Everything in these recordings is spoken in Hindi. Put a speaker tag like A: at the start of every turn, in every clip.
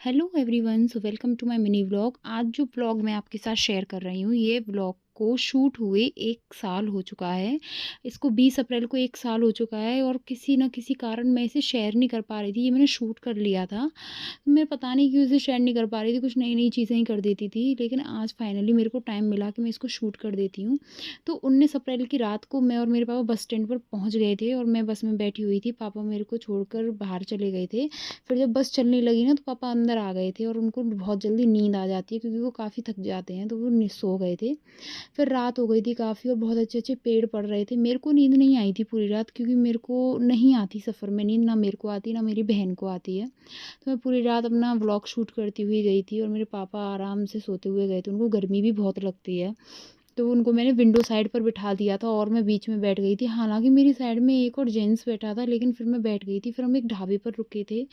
A: Hello everyone, so welcome to my mini vlog. आज जो व्लॉग मैं आपके साथ शेयर कर रही हूँ, ये व्लॉग को शूट हुए 1 साल हो चुका है। इसको 20 अप्रैल को 1 साल हो चुका है और किसी न किसी कारण मैं इसे शेयर नहीं कर पा रही थी। ये मैंने शूट कर लिया था, मैं पता नहीं क्यों इसे शेयर नहीं कर पा रही थी, कुछ नई नई चीज़ें ही कर देती थी। लेकिन आज फाइनली मेरे को टाइम मिला कि मैं इसको शूट कर देती हूँ। तो 19 अप्रैल की रात को मैं और मेरे पापा बस स्टैंड पर पहुँच गए थे और मैं बस में बैठी हुई थी। पापा मेरे को छोड़कर बाहर चले गए थे। फिर जब बस चलने लगी ना, तो पापा अंदर आ गए थे और उनको बहुत जल्दी नींद आ जाती है क्योंकि वो काफ़ी थक जाते हैं, तो वो सो गए थे। फिर रात हो गई थी काफ़ी और बहुत अच्छे-अच्छे पेड़ पड़ रहे थे। मेरे को नींद नहीं आई थी पूरी रात, क्योंकि मेरे को नहीं आती सफ़र में नींद, ना मेरे को आती, ना मेरी बहन को आती है। तो मैं पूरी रात अपना व्लॉग शूट करती हुई गई थी और मेरे पापा आराम से सोते हुए गए थे। उनको गर्मी भी बहुत लगती है, तो उनको मैंने विंडो साइड पर बिठा दिया था और मैं बीच में बैठ गई थी। हालाँकि मेरी साइड में एक और जेंट्स बैठा था, लेकिन फिर मैं बैठ गई थी। फिर हम एक ढाबे पर रुके थे,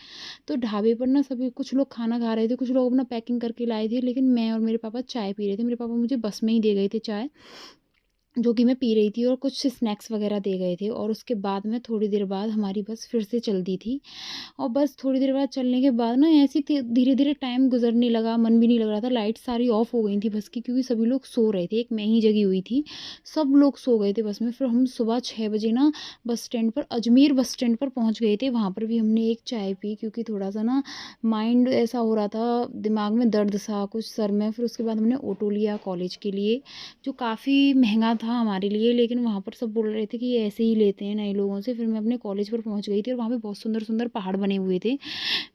A: तो ढाबे पर ना सभी कुछ लोग खाना खा रहे थे, कुछ लोग अपना पैकिंग करके लाए थे, लेकिन मैं और मेरे पापा चाय पी रहे थे। मेरे पापा मुझे बस में ही दे गए थे चाय, जो कि मैं पी रही थी, और कुछ स्नैक्स वगैरह दे गए थे। और उसके बाद में थोड़ी देर बाद हमारी बस फिर से चलती थी। और बस थोड़ी देर बाद चलने के बाद ना ऐसे ही धीरे-धीरे टाइम गुज़रने लगा, मन भी नहीं लग रहा था। लाइट सारी ऑफ हो गई थी बस की, क्योंकि सभी लोग सो रहे थे, एक मैं ही जगी हुई थी। सब लोग सो गए थे बस में। फिर हम सुबह 6 बजे ना बस स्टैंड पर, अजमेर बस स्टैंड पर पहुँच गए थे। वहाँ पर भी हमने एक चाय पी, क्योंकि थोड़ा-सा ना माइंड ऐसा हो रहा था, दिमाग में दर्द सा कुछ सर में। फिर उसके बाद हमने ऑटो लिया कॉलेज के लिए, जो काफ़ी महँगा था हमारे लिए, लेकिन वहाँ पर सब बोल रहे थे कि ये ऐसे ही लेते हैं नए लोगों से। फिर मैं अपने कॉलेज पर पहुँच गई थी और वहाँ पे बहुत सुंदर-सुंदर पहाड़ बने हुए थे।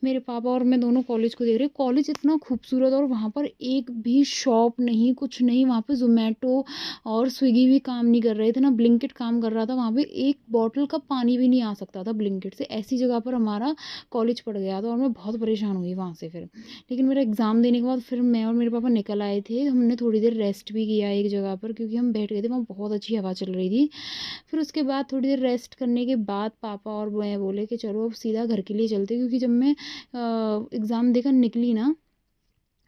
A: मेरे पापा और मैं दोनों कॉलेज को देख रहे। कॉलेज इतना खूबसूरत, और वहाँ पर एक भी शॉप नहीं, कुछ नहीं। वहाँ पे ज़ोमैटो और स्विगी भी काम नहीं कर रहे थे, ना ब्लिंकिट काम कर रहा था। वहाँ पे एक बॉटल का पानी भी नहीं आ सकता था ब्लिंकिट से। ऐसी जगह पर हमारा कॉलेज पड़ गया था और मैं बहुत परेशान हुई वहाँ से फिर। लेकिन मेरा एग्ज़ाम देने के बाद फिर मैं और मेरे पापा निकल आए थे। हमने थोड़ी देर रेस्ट भी किया एक जगह पर, क्योंकि हम बैठ गए थे, वहाँ बहुत अच्छी हवा चल रही थी। फिर उसके बाद थोड़ी देर रेस्ट करने के बाद पापा और मैं बोले कि चलो अब सीधा घर के लिए चलते हैं, क्योंकि जब मैं एग्ज़ाम देकर निकली ना,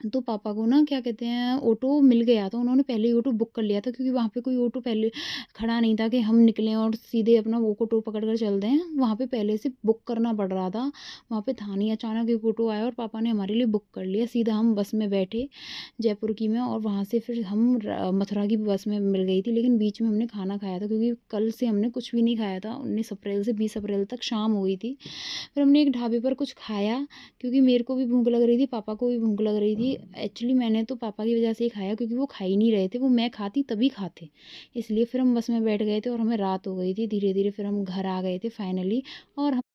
A: तो पापा को ना क्या कहते हैं, ऑटो मिल गया था। उन्होंने पहले ही ऑटो बुक कर लिया था, क्योंकि वहाँ पे कोई ऑटो पहले खड़ा नहीं था कि हम निकलें और सीधे अपना वो ऑटो पकड़ कर चल दें। वहाँ पे पहले से बुक करना पड़ रहा था। वहाँ पे था नहीं, अचानक एक ऑटो आया और पापा ने हमारे लिए बुक कर लिया। सीधा हम बस में बैठे जयपुर की में, और वहाँ से फिर हम मथुरा की बस में मिल गई थी। लेकिन बीच में हमने खाना खाया था, क्योंकि कल से हमने कुछ भी नहीं खाया था। 19 अप्रैल से 20 अप्रैल तक शाम हो गई थी। फिर हमने एक ढाबे पर कुछ खाया, क्योंकि मेरे को भी भूख लग रही थी, पापा को भी भूख लग रही थी। एक्चुअली मैंने तो पापा की वजह से ही खाया, क्योंकि वो खा ही नहीं रहे थे। वो मैं खाती तभी खाते, इसलिए फिर हम बस में बैठ गए थे और हमें रात हो गई थी। धीरे धीरे फिर हम घर आ गए थे फाइनली। और